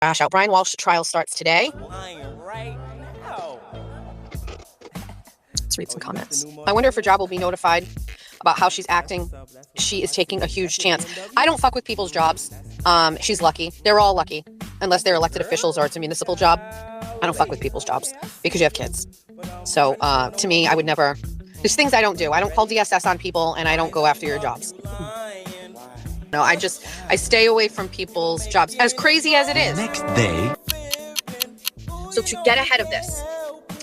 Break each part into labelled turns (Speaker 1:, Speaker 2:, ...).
Speaker 1: Crash out. Brian Walsh trial starts today. Let's read some comments. I wonder if her job will be notified about how she's acting. She is taking a huge chance. I don't fuck with people's jobs. She's lucky. They're all lucky, unless they're elected officials or it's a municipal job. I don't fuck with people's jobs because you have kids. So to me, I would never. There's things I don't do. I don't call DSS on people, and I don't go after your jobs. No, I stay away from people's jobs, as crazy as it is.
Speaker 2: Next day.
Speaker 1: So to get ahead of this,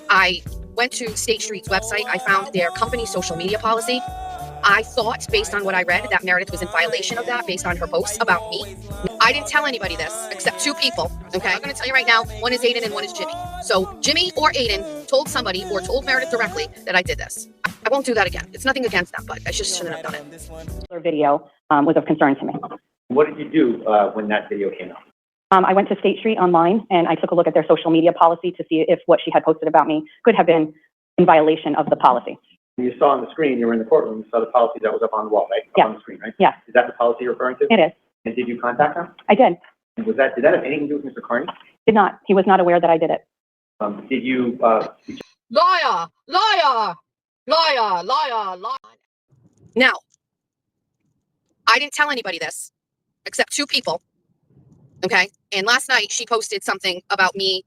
Speaker 1: I went to State Street's website. I found their company social media policy. I thought, based on what I read, that Meredith was in violation of that based on her posts about me. I didn't tell anybody this except two people, okay? I'm going to tell you right now, one is Aiden and one is Jimmy. So Jimmy or Aiden told somebody or told Meredith directly that I did this. I won't do that again. It's nothing against them, but I just shouldn't have done it.
Speaker 3: Her video was of concern to me.
Speaker 4: What did you do when that video came out?
Speaker 3: I went to State Street online and I took a look at their social media policy to see if what she had posted about me could have been in violation of the policy.
Speaker 4: You saw on the screen, you were in the courtroom, you saw the policy that was up on the wall, right?
Speaker 3: Yeah.
Speaker 4: Up on the screen, right?
Speaker 3: Yeah.
Speaker 4: Is that the policy you're referring to?
Speaker 3: It is.
Speaker 4: And did you contact her?
Speaker 3: I did.
Speaker 4: And did that have anything to do with Mr. Carney?
Speaker 3: Did not. He was not aware that I did it.
Speaker 4: Did you,
Speaker 1: Liar! Liar! Liar! Liar! Liar! Now, I didn't tell anybody this except two people, okay? And last night she posted something about me,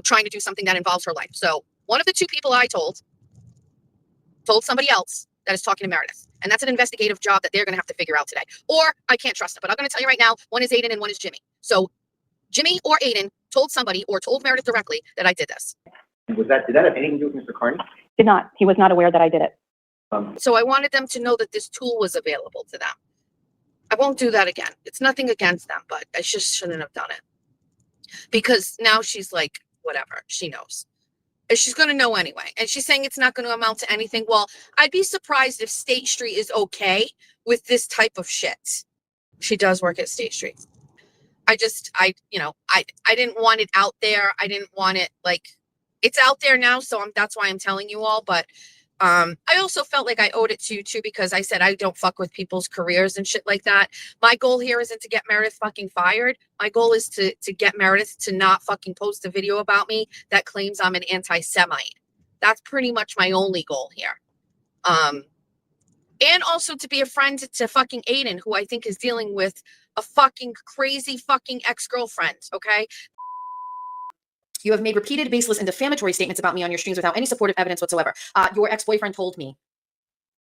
Speaker 1: trying to do something that involves her life. So one of the two people I told somebody else that is talking to Meredith. And that's an investigative job that they're going to have to figure out today. Or I can't trust them. But I'm going to tell you right now, one is Aiden and one is Jimmy. So Jimmy or Aiden told somebody or told Meredith directly that I did this.
Speaker 4: did that have anything to do with Mr. Carney?
Speaker 3: Did not. He was not aware that I did it.
Speaker 1: So I wanted them to know that this tool was available to them. I won't do that again. It's nothing against them, but I just shouldn't have done it. Because now she's like, whatever, she knows. And she's going to know anyway. And she's saying it's not going to amount to anything. Well, I'd be surprised if State Street is okay with this type of shit. She does work at State Street. I didn't want it out there. I didn't want it it's out there now. So that's why I'm telling you all. But I also felt like I owed it to you too, because I said I don't fuck with people's careers and shit like that. My goal here isn't to get Meredith fucking fired. My goal is to get Meredith to not fucking post a video about me that claims I'm an anti-Semite. That's pretty much my only goal here. And also to be a friend to fucking Aiden, who I think is dealing with a fucking crazy fucking ex-girlfriend, okay? You have made repeated, baseless, and defamatory statements about me on your streams without any supportive evidence whatsoever. Your ex-boyfriend told me.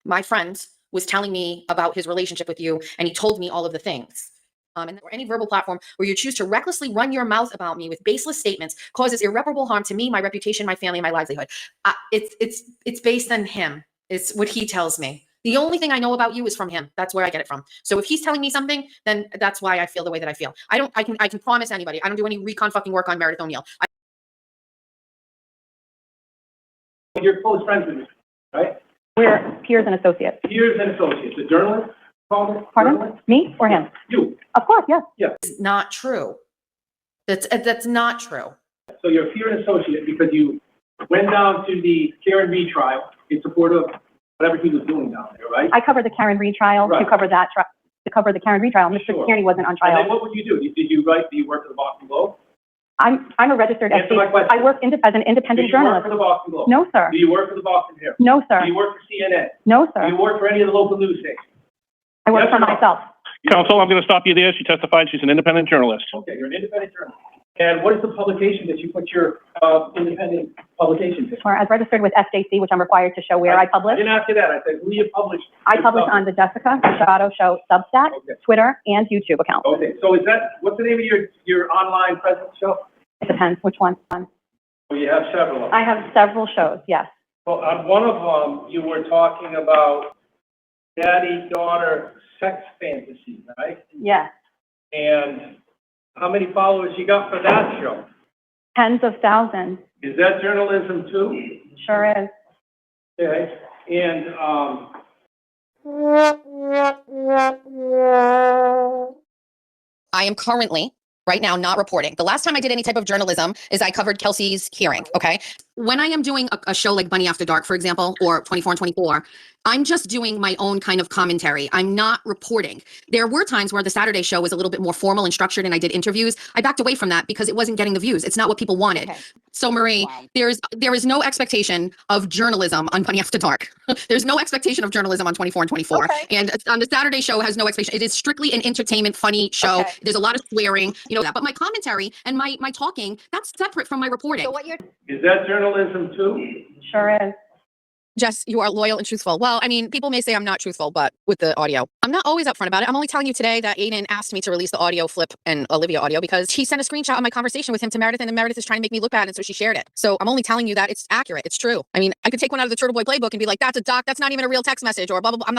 Speaker 1: My friend was telling me about his relationship with you, and he told me all of the things. And or any verbal platform where you choose to recklessly run your mouth about me with baseless statements causes irreparable harm to me, my reputation, my family, and my livelihood. It's based on him. It's what he tells me. The only thing I know about you is from him. That's where I get it from. So if he's telling me something, then that's why I feel the way that I feel. I can promise anybody, I don't do any recon fucking work on Meredith O'Neill.
Speaker 4: You're close friends with me, right?
Speaker 3: We're peers and associates.
Speaker 4: Peers and associates. A journalist?
Speaker 3: Pardon?
Speaker 4: Journalist?
Speaker 3: Me or him?
Speaker 4: You.
Speaker 3: Of course, yes.
Speaker 4: Yeah.
Speaker 1: It's not true. That's not true.
Speaker 4: So you're a peer and associate because you went down to the Karen Reed trial in support of whatever he was doing down there, right?
Speaker 3: I covered the Karen Reed trial
Speaker 4: Right.
Speaker 3: to cover the Karen Reed trial. Mr.
Speaker 4: Sure.
Speaker 3: Kearney wasn't on
Speaker 4: And
Speaker 3: trial.
Speaker 4: then what would you do? Do you work for the Boston Globe?
Speaker 3: I'm a registered
Speaker 4: Answer my
Speaker 3: SC.
Speaker 4: question.
Speaker 3: I work as an
Speaker 4: Do
Speaker 3: independent
Speaker 4: you work
Speaker 3: journalist.
Speaker 4: for the Boston Globe?
Speaker 3: No, sir.
Speaker 4: Do you work for the Boston Herald?
Speaker 3: No, sir.
Speaker 4: Do you work for CNN?
Speaker 3: No,
Speaker 4: Do
Speaker 3: sir.
Speaker 4: you work for any of the local news stations?
Speaker 3: I work
Speaker 4: Yes
Speaker 3: for
Speaker 4: or no?
Speaker 3: myself.
Speaker 5: Counsel, I'm going to stop you there. She testified she's an independent journalist.
Speaker 4: Okay, you're an independent journalist. And what is the publication that you put your independent publications in?
Speaker 3: Or as registered with SJC, which I'm required to show where I
Speaker 4: I
Speaker 3: publish.
Speaker 4: didn't ask you that. I said, who you publish?
Speaker 3: I publish on the Jessica Machado Show Substack,
Speaker 4: Okay.
Speaker 3: Twitter, and YouTube account.
Speaker 4: Okay, so what's the name of your online presence show?
Speaker 3: It depends which one.
Speaker 4: Well, you have several of them.
Speaker 3: I have several shows, yes.
Speaker 4: Well, on one of them, you were talking about daddy-daughter sex fantasy, right?
Speaker 3: Yes.
Speaker 4: And how many followers you got for that show?
Speaker 3: Tens of thousands.
Speaker 4: Is that journalism too?
Speaker 3: Sure is.
Speaker 4: Okay, and,
Speaker 1: I am currently, right now, not reporting. The last time I did any type of journalism is I covered Kelsey's hearing, okay?
Speaker 2: when I am doing a show like Bunny After Dark, for example, or 24 and 24, I'm just doing my own kind of commentary. I'm not reporting. There were times where the Saturday show was a little bit more formal and structured and I did interviews. I backed away from that because it wasn't getting the views. It's not what people wanted.
Speaker 3: Okay.
Speaker 2: So Marie,
Speaker 3: Wow.
Speaker 2: there is no expectation of journalism on Bunny After Dark. There's no expectation of journalism on 24 and 24.
Speaker 3: Okay.
Speaker 2: And on the Saturday show has no expectation. It is strictly an entertainment, funny show.
Speaker 3: Okay.
Speaker 2: There's a lot of swearing, you know that. But my commentary and my talking, that's separate from my reporting.
Speaker 3: So what you're
Speaker 4: Is that journalism too?
Speaker 3: sure is.
Speaker 2: Jess, you are loyal and truthful. Well, I mean, people may say I'm not truthful, but with the audio, I'm not always upfront about it. I'm only telling you today that Aiden asked me to release the audio Flip and Olivia audio because he sent a screenshot of my conversation with him to Meredith, and then Meredith is trying to make me look bad, and so she shared it. So I'm only telling you that it's accurate. It's true. I mean, I could take one out of the Turtle Boy playbook and be like, that's a doc, that's not even a real text message, or blah, blah, blah. I'm not